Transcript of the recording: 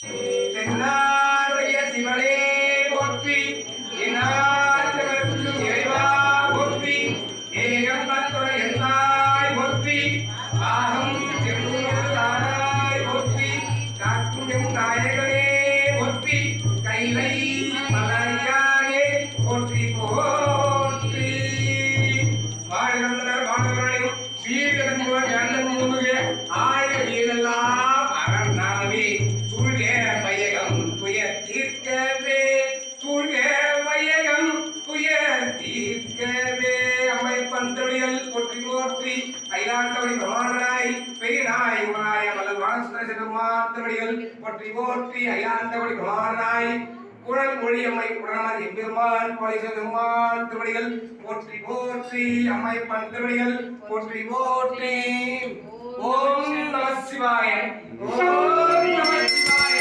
தென்னாருடைய சிவனே போற்றி, எந்நாட்டவர்க்கும் இறைவா போற்றி, ஏகம்பத்துரை எந்தாய் போற்றி, ஆகம் தானாய் போற்றி, காக்கும் எம் நாயகனே போற்றி, கைலை மலையானே போற்றி போற்றி. வாழ்கின்றனர் வாழ்வர்களையும் வீடுகள் மூலம் எண்ணம் மூணுக ஆய வீடெல்லாம் அறநாவே சூழ்க வையகம் துயர் தீர்க்கவே, சூழ்க வையகம் துயர் தீர்க்கவே. அம்மை பந்தொழிகள் போற்றி போற்றி, அயிலாண்டவழி பிரமாணனாய் பெரியனாய் உமனாய மலர் வானசுந்தர சிவமாத்தவடிகள் போற்றி போற்றி, அயிலாண்டவழி பிரமாணனாய் குழல் மொழியம்மை உடனமர் எம்பெருமான் பழிசெருமான் திருவடிகள் போற்றி போற்றி, அம்மை பன் திருவடிகள் போற்றி போற்றி. ஓம் நம சிவாய. ஓம் நம சிவாய.